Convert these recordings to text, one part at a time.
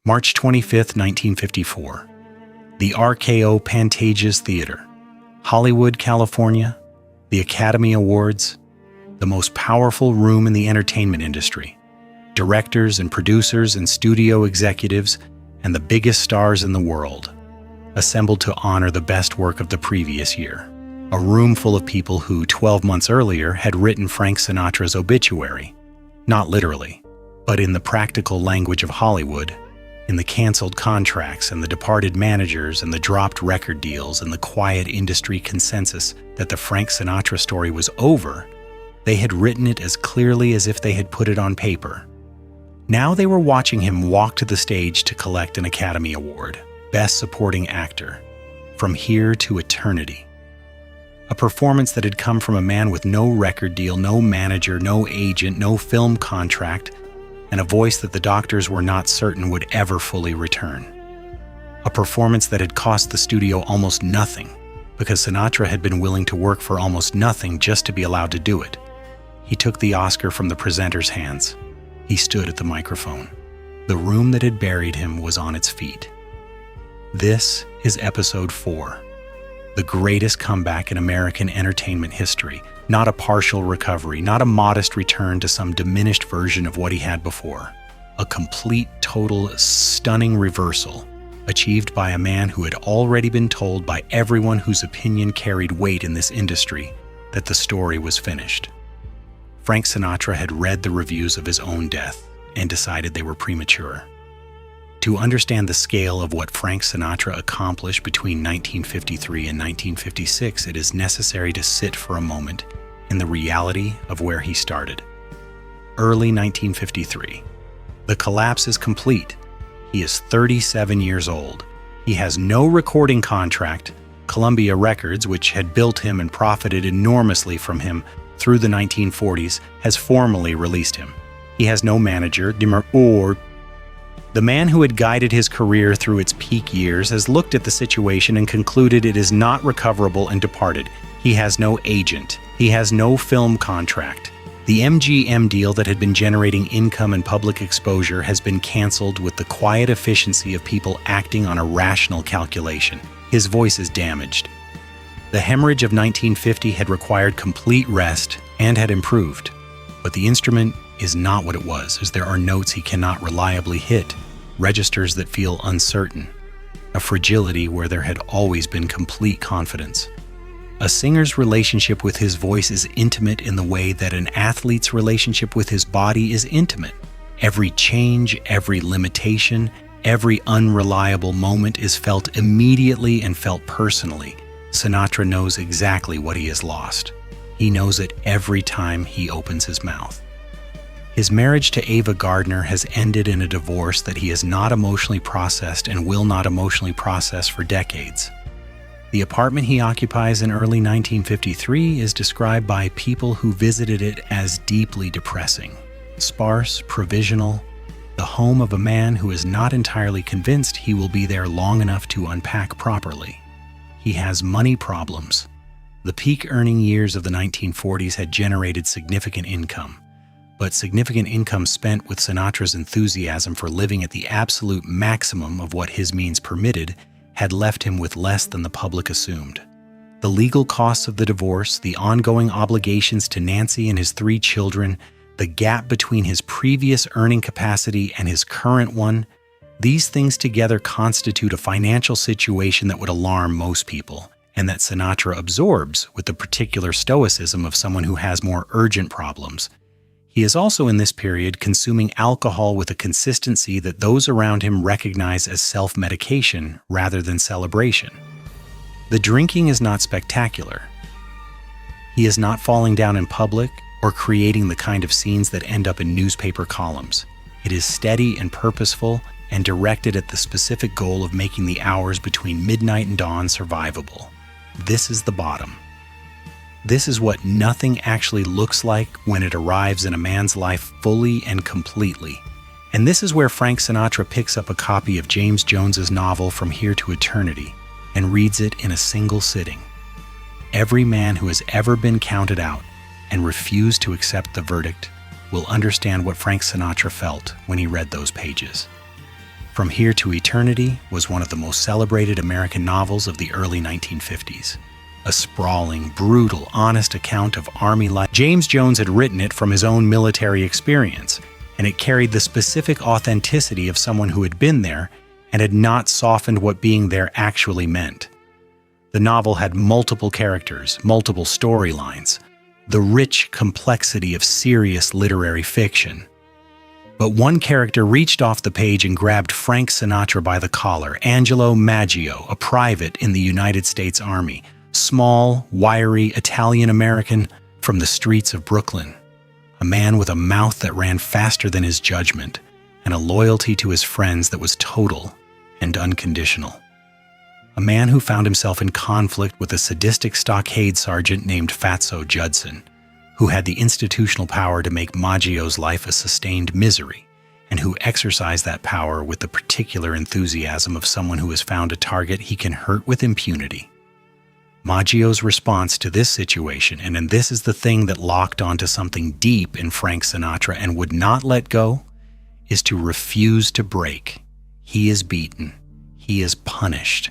March 25, 1954. The RKO Pantages Theater, Hollywood, California, the Academy Awards, the most powerful room in the entertainment industry. Directors and producers and studio executives and the biggest stars in the world assembled to honor the best work of the previous year. A room full of people who, 12 months earlier, had written Frank Sinatra's obituary. Not literally, but in the practical language of Hollywood, in the canceled contracts and the departed managers and the dropped record deals and the quiet industry consensus that the Frank Sinatra story was over, they had written it as clearly as if they had put it on paper. Now they were watching him walk to the stage to collect an Academy Award, Best Supporting Actor, From Here to Eternity. A performance that had come from a man with no record deal, no manager, no agent, no film contract, and a voice that the doctors were not certain would ever fully return. A performance that had cost the studio almost nothing, because Sinatra had been willing to work for almost nothing just to be allowed to do it. He took the Oscar from the presenter's hands. He stood at the microphone. The room that had buried him was on its feet. This is episode 4, the greatest comeback in American entertainment history, not a partial recovery, not a modest return to some diminished version of what he had before. A complete, total, stunning reversal, achieved by a man who had already been told by everyone whose opinion carried weight in this industry that the story was finished. Frank Sinatra had read the reviews of his own death and decided they were premature. To understand the scale of what Frank Sinatra accomplished between 1953 and 1956, it is necessary to sit for a moment in the reality of where he started. Early 1953. The collapse is complete. He is 37 years old. He has no recording contract. Columbia Records, which had built him and profited enormously from him through the 1940s, has formally released him. He has no manager, or the man who had guided his career through its peak years has looked at the situation and concluded it is not recoverable and departed. He has no agent. He has no film contract. The MGM deal that had been generating income and public exposure has been canceled with the quiet efficiency of people acting on a rational calculation. His voice is damaged. The hemorrhage of 1950 had required complete rest and had improved, but the instrument is not what it was, as there are notes he cannot reliably hit, registers that feel uncertain, a fragility where there had always been complete confidence. A singer's relationship with his voice is intimate in the way that an athlete's relationship with his body is intimate. Every change, every limitation, every unreliable moment is felt immediately and felt personally. Sinatra knows exactly what he has lost. He knows it every time he opens his mouth. His marriage to Ava Gardner has ended in a divorce that he has not emotionally processed and will not emotionally process for decades. The apartment he occupies in early 1953 is described by people who visited it as deeply depressing, sparse, provisional, the home of a man who is not entirely convinced he will be there long enough to unpack properly. He has money problems. The peak earning years of the 1940s had generated significant income, but significant income spent with Sinatra's enthusiasm for living at the absolute maximum of what his means permitted had left him with less than the public assumed. The legal costs of the divorce, the ongoing obligations to Nancy and his 3 children, the gap between his previous earning capacity and his current one, these things together constitute a financial situation that would alarm most people, and that Sinatra absorbs with the particular stoicism of someone who has more urgent problems. He is also in this period consuming alcohol with a consistency that those around him recognize as self-medication rather than celebration. The drinking is not spectacular. He is not falling down in public or creating the kind of scenes that end up in newspaper columns. It is steady and purposeful and directed at the specific goal of making the hours between midnight and dawn survivable. This is the bottom. This is what nothing actually looks like when it arrives in a man's life fully and completely. And this is where Frank Sinatra picks up a copy of James Jones's novel From Here to Eternity and reads it in a single sitting. Every man who has ever been counted out and refused to accept the verdict will understand what Frank Sinatra felt when he read those pages. From Here to Eternity was one of the most celebrated American novels of the early 1950s. A sprawling, brutal, honest account of Army life. James Jones had written it from his own military experience, and it carried the specific authenticity of someone who had been there and had not softened what being there actually meant. The novel had multiple characters, multiple storylines, the rich complexity of serious literary fiction. But one character reached off the page and grabbed Frank Sinatra by the collar, Angelo Maggio, a private in the United States Army, small, wiry, Italian-American from the streets of Brooklyn. A man with a mouth that ran faster than his judgment, and a loyalty to his friends that was total and unconditional. A man who found himself in conflict with a sadistic stockade sergeant named Fatso Judson, who had the institutional power to make Maggio's life a sustained misery, and who exercised that power with the particular enthusiasm of someone who has found a target he can hurt with impunity. Maggio's response to this situation, and this is the thing that locked onto something deep in Frank Sinatra and would not let go, is to refuse to break. He is beaten. He is punished.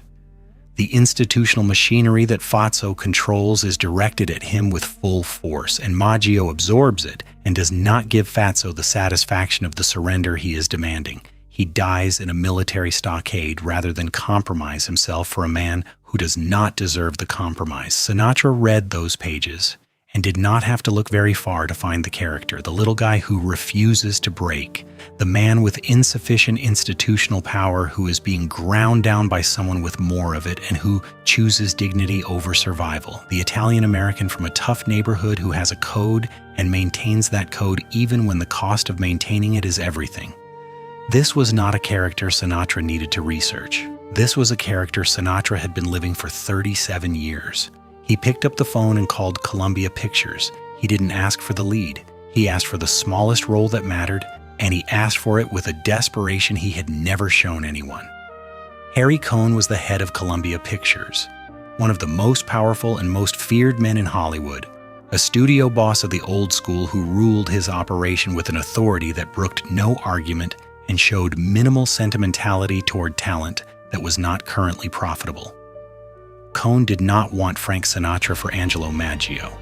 The institutional machinery that Fatso controls is directed at him with full force, and Maggio absorbs it and does not give Fatso the satisfaction of the surrender he is demanding. He dies in a military stockade rather than compromise himself for a man who does not deserve the compromise. Sinatra read those pages and did not have to look very far to find the character, the little guy who refuses to break, the man with insufficient institutional power who is being ground down by someone with more of it and who chooses dignity over survival, the Italian-American from a tough neighborhood who has a code and maintains that code even when the cost of maintaining it is everything. This was not a character Sinatra needed to research. This was a character Sinatra had been living for 37 years. He picked up the phone and called Columbia Pictures. He didn't ask for the lead. He asked for the smallest role that mattered, and he asked for it with a desperation he had never shown anyone. Harry Cohn was the head of Columbia Pictures, one of the most powerful and most feared men in Hollywood, a studio boss of the old school who ruled his operation with an authority that brooked no argument and showed minimal sentimentality toward talent that was not currently profitable. Cohn did not want Frank Sinatra for Angelo Maggio.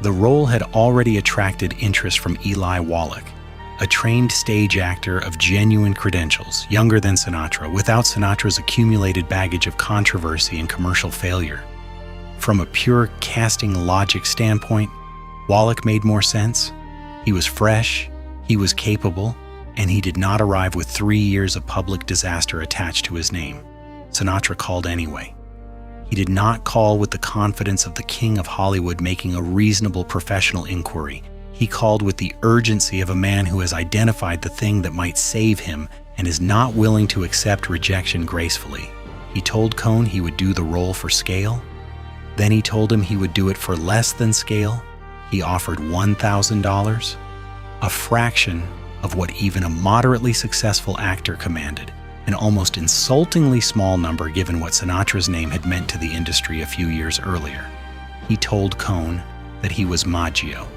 The role had already attracted interest from Eli Wallach, a trained stage actor of genuine credentials, younger than Sinatra, without Sinatra's accumulated baggage of controversy and commercial failure. From a pure casting logic standpoint, Wallach made more sense. He was fresh, he was capable, and he did not arrive with 3 years of public disaster attached to his name. Sinatra called anyway. He did not call with the confidence of the king of Hollywood making a reasonable professional inquiry. He called with the urgency of a man who has identified the thing that might save him and is not willing to accept rejection gracefully. He told Cohn he would do the role for scale. Then he told him he would do it for less than scale. He offered $1,000, a fraction of what even a moderately successful actor commanded, an almost insultingly small number given what Sinatra's name had meant to the industry a few years earlier. He told Cohn that he was Maggio.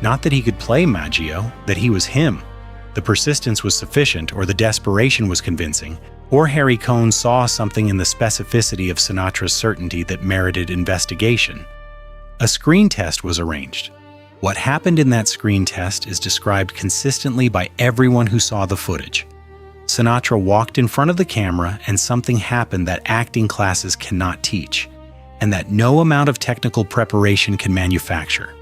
Not that he could play Maggio, that he was him. The persistence was sufficient, or the desperation was convincing, or Harry Cohn saw something in the specificity of Sinatra's certainty that merited investigation. A screen test was arranged. What happened in that screen test is described consistently by everyone who saw the footage. Sinatra walked in front of the camera and something happened that acting classes cannot teach, and that no amount of technical preparation can manufacture.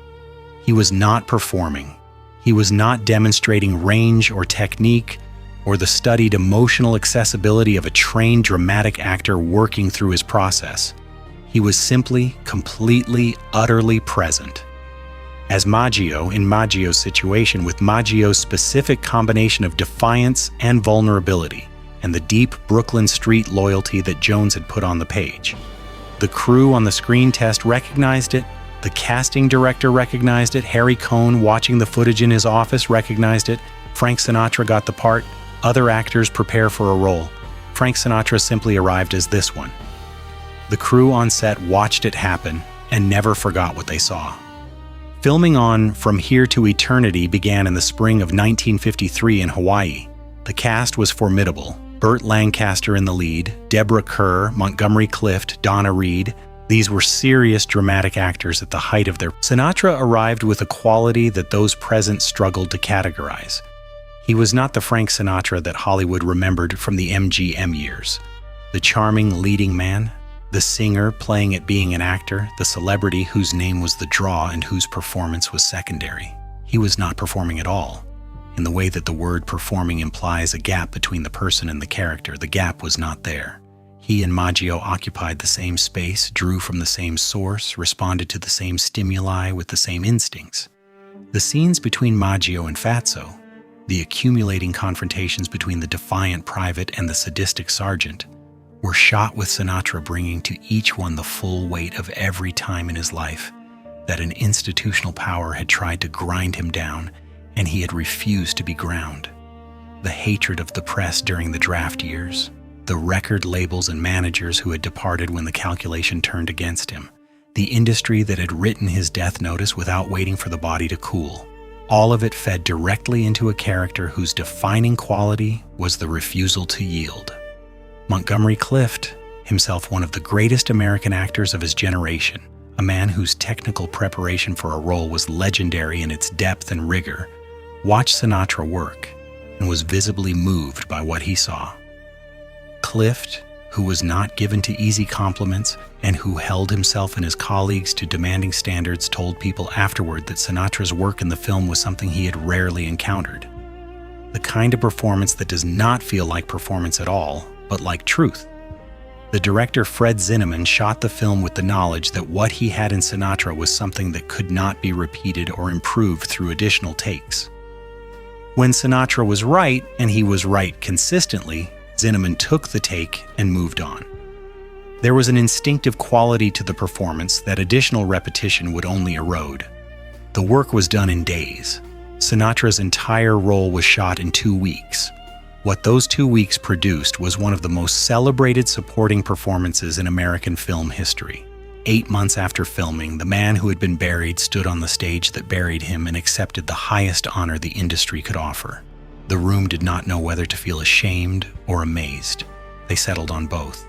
He was not performing. He was not demonstrating range or technique or the studied emotional accessibility of a trained dramatic actor working through his process. He was simply, completely, utterly present. As Maggio, in Maggio's situation, with Maggio's specific combination of defiance and vulnerability, and the deep Brooklyn street loyalty that Jones had put on the page. The crew on the screen test recognized it, the casting director recognized it, Harry Cohn, watching the footage in his office, recognized it, Frank Sinatra got the part, other actors prepare for a role. Frank Sinatra simply arrived as this one. The crew on set watched it happen and never forgot what they saw. Filming on From Here to Eternity began in the spring of 1953 in Hawaii. The cast was formidable. Burt Lancaster in the lead, Deborah Kerr, Montgomery Clift, Donna Reed. These were serious dramatic actors at the height of their... Sinatra arrived with a quality that those present struggled to categorize. He was not the Frank Sinatra that Hollywood remembered from the MGM years. The charming leading man, the singer playing at being an actor, the celebrity whose name was the draw and whose performance was secondary. He was not performing at all. In the way that the word performing implies a gap between the person and the character, the gap was not there. He and Maggio occupied the same space, drew from the same source, responded to the same stimuli with the same instincts. The scenes between Maggio and Fatso, the accumulating confrontations between the defiant private and the sadistic sergeant, were shot with Sinatra bringing to each one the full weight of every time in his life that an institutional power had tried to grind him down, and he had refused to be ground. The hatred of the press during the draft years, the record labels and managers who had departed when the calculation turned against him, the industry that had written his death notice without waiting for the body to cool. All of it fed directly into a character whose defining quality was the refusal to yield. Montgomery Clift, himself one of the greatest American actors of his generation, a man whose technical preparation for a role was legendary in its depth and rigor, watched Sinatra work and was visibly moved by what he saw. Clift, who was not given to easy compliments and who held himself and his colleagues to demanding standards, told people afterward that Sinatra's work in the film was something he had rarely encountered. The kind of performance that does not feel like performance at all, but like truth. The director Fred Zinnemann shot the film with the knowledge that what he had in Sinatra was something that could not be repeated or improved through additional takes. When Sinatra was right, and he was right consistently, Zinnemann took the take and moved on. There was an instinctive quality to the performance that additional repetition would only erode. The work was done in days. Sinatra's entire role was shot in 2 weeks. What those 2 weeks produced was one of the most celebrated supporting performances in American film history. 8 months after filming, the man who had been buried stood on the stage that buried him and accepted the highest honor the industry could offer. The room did not know whether to feel ashamed or amazed. They settled on both.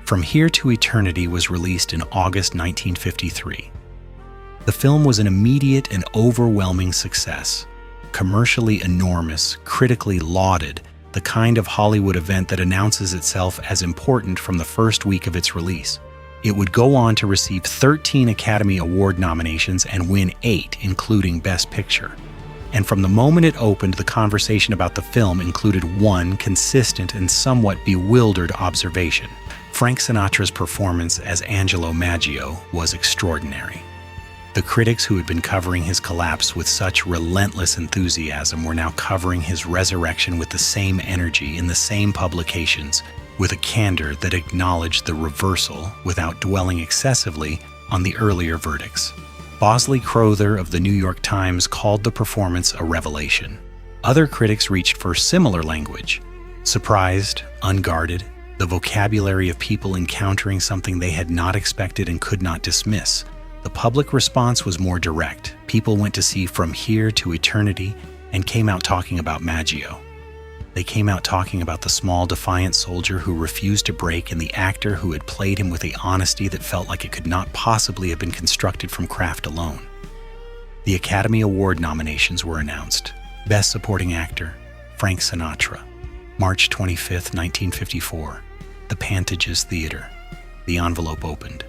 From Here to Eternity was released in August 1953. The film was an immediate and overwhelming success. Commercially enormous, critically lauded, the kind of Hollywood event that announces itself as important from the first week of its release. It would go on to receive 13 Academy Award nominations and win 8, including Best Picture. And from the moment it opened, the conversation about the film included one consistent and somewhat bewildered observation. Frank Sinatra's performance as Angelo Maggio was extraordinary. The critics who had been covering his collapse with such relentless enthusiasm were now covering his resurrection with the same energy in the same publications, with a candor that acknowledged the reversal without dwelling excessively on the earlier verdicts. Bosley Crowther of the New York Times called the performance a revelation. Other critics reached for similar language. Surprised, unguarded, the vocabulary of people encountering something they had not expected and could not dismiss. The public response was more direct. People went to see From Here to Eternity and came out talking about Maggio. They came out talking about the small, defiant soldier who refused to break and the actor who had played him with a honesty that felt like it could not possibly have been constructed from craft alone. The Academy Award nominations were announced. Best Supporting Actor, Frank Sinatra. March 25, 1954. The Pantages Theater. The envelope opened.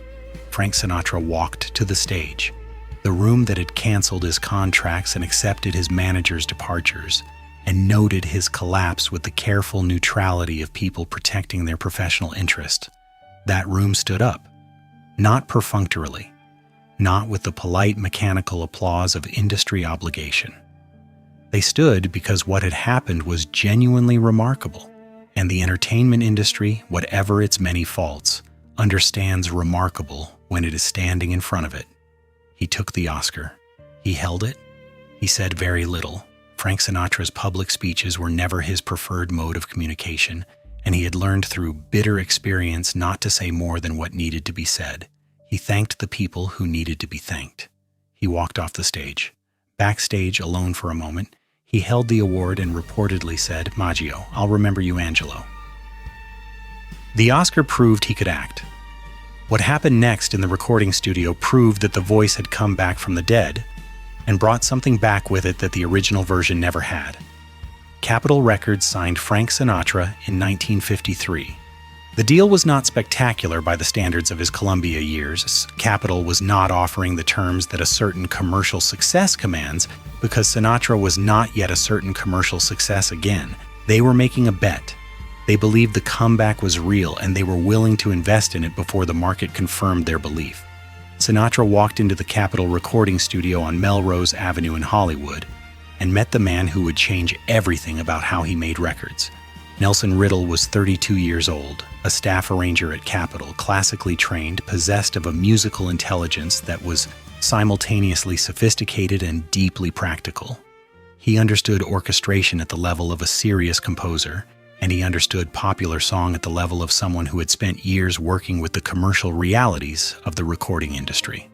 Frank Sinatra walked to the stage. The room that had canceled his contracts and accepted his manager's departures, and noted his collapse with the careful neutrality of people protecting their professional interest. That room stood up, not perfunctorily, not with the polite mechanical applause of industry obligation. They stood because what had happened was genuinely remarkable, and the entertainment industry, whatever its many faults, understands remarkable when it is standing in front of it. He took the Oscar. He held it. He said very little. Frank Sinatra's public speeches were never his preferred mode of communication, and he had learned through bitter experience not to say more than what needed to be said. He thanked the people who needed to be thanked. He walked off the stage. Backstage, alone for a moment, he held the award and reportedly said, "Maggio, I'll remember you, Angelo." The Oscar proved he could act. What happened next in the recording studio proved that the voice had come back from the dead and brought something back with it that the original version never had. Capitol Records signed Frank Sinatra in 1953. The deal was not spectacular by the standards of his Columbia years. Capitol was not offering the terms that a certain commercial success commands because Sinatra was not yet a certain commercial success again. They were making a bet. They believed the comeback was real and they were willing to invest in it before the market confirmed their belief. Sinatra walked into the Capitol recording studio on Melrose Avenue in Hollywood and met the man who would change everything about how he made records. Nelson Riddle was 32 years old, a staff arranger at Capitol, classically trained, possessed of a musical intelligence that was simultaneously sophisticated and deeply practical. He understood orchestration at the level of a serious composer, and he understood popular song at the level of someone who had spent years working with the commercial realities of the recording industry.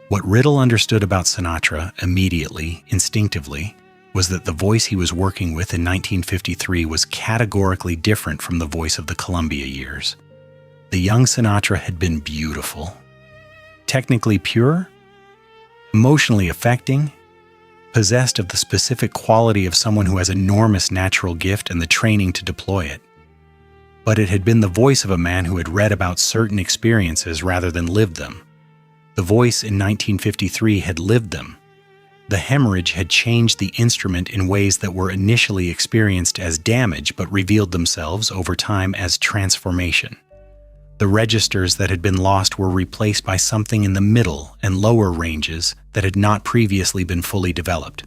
What Riddle understood about Sinatra immediately, instinctively, was that the voice he was working with in 1953 was categorically different from the voice of the Columbia years. The young Sinatra had been beautiful, technically pure, emotionally affecting, possessed of the specific quality of someone who has enormous natural gift and the training to deploy it. But it had been the voice of a man who had read about certain experiences rather than lived them. The voice in 1953 had lived them. The hemorrhage had changed the instrument in ways that were initially experienced as damage but revealed themselves over time as transformation. The registers that had been lost were replaced by something in the middle and lower ranges that had not previously been fully developed.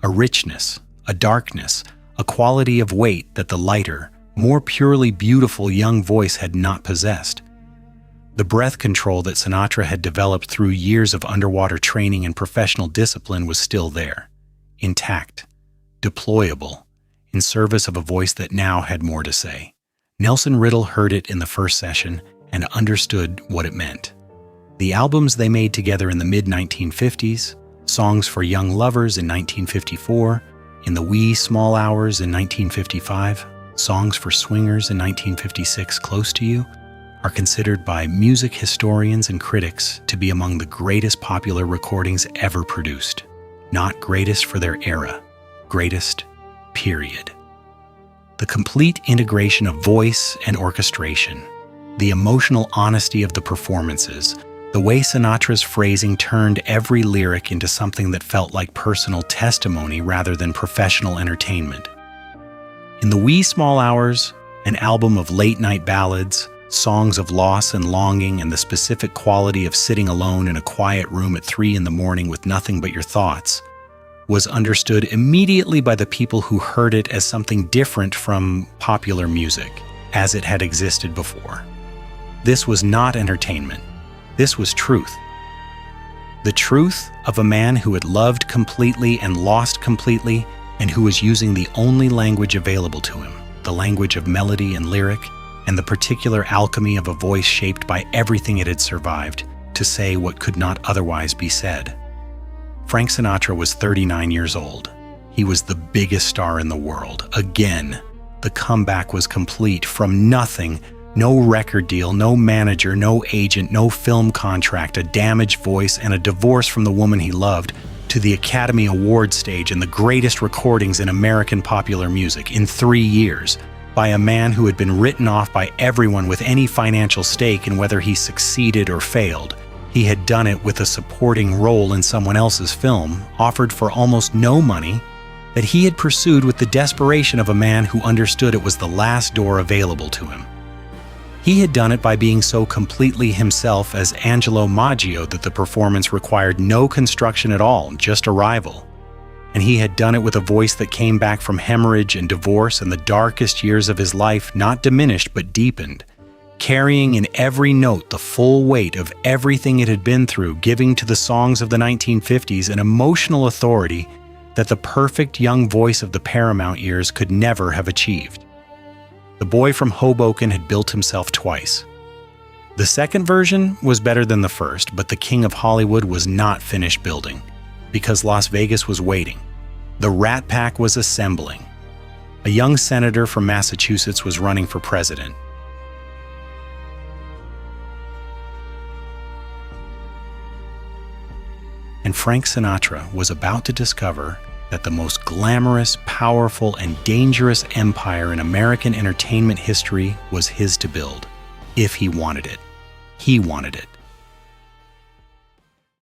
A richness, a darkness, a quality of weight that the lighter, more purely beautiful young voice had not possessed. The breath control that Sinatra had developed through years of underwater training and professional discipline was still there, intact, deployable, in service of a voice that now had more to say. Nelson Riddle heard it in the first session and understood what it meant. The albums they made together in the mid-1950s, Songs for Young Lovers in 1954, In the Wee Small Hours in 1955, Songs for Swingers in 1956, Close to You, are considered by music historians and critics to be among the greatest popular recordings ever produced. Not greatest for their era, greatest, period. The complete integration of voice and orchestration, the emotional honesty of the performances, the way Sinatra's phrasing turned every lyric into something that felt like personal testimony rather than professional entertainment. In the Wee Small Hours, an album of late-night ballads, songs of loss and longing, and the specific quality of sitting alone in a quiet room at 3 a.m. with nothing but your thoughts, was understood immediately by the people who heard it as something different from popular music, as it had existed before. This was not entertainment. This was truth. The truth of a man who had loved completely and lost completely, and who was using the only language available to him, the language of melody and lyric, and the particular alchemy of a voice shaped by everything it had survived, to say what could not otherwise be said. Frank Sinatra was 39 years old. He was the biggest star in the world. Again, the comeback was complete. From nothing, no record deal, no manager, no agent, no film contract, a damaged voice, and a divorce from the woman he loved, to the Academy Award stage and the greatest recordings in American popular music in 3 years, by a man who had been written off by everyone with any financial stake in whether he succeeded or failed. He had done it with a supporting role in someone else's film, offered for almost no money, that he had pursued with the desperation of a man who understood it was the last door available to him. He had done it by being so completely himself as Angelo Maggio that the performance required no construction at all, just arrival. And he had done it with a voice that came back from hemorrhage and divorce and the darkest years of his life, not diminished but deepened, carrying in every note the full weight of everything it had been through, giving to the songs of the 1950s an emotional authority that the perfect young voice of the Paramount years could never have achieved. The boy from Hoboken had built himself twice. The second version was better than the first, but the King of Hollywood was not finished building, because Las Vegas was waiting. The Rat Pack was assembling. A young senator from Massachusetts was running for president. And Frank Sinatra was about to discover that the most glamorous, powerful, and dangerous empire in American entertainment history was his to build, if he wanted it. He wanted it.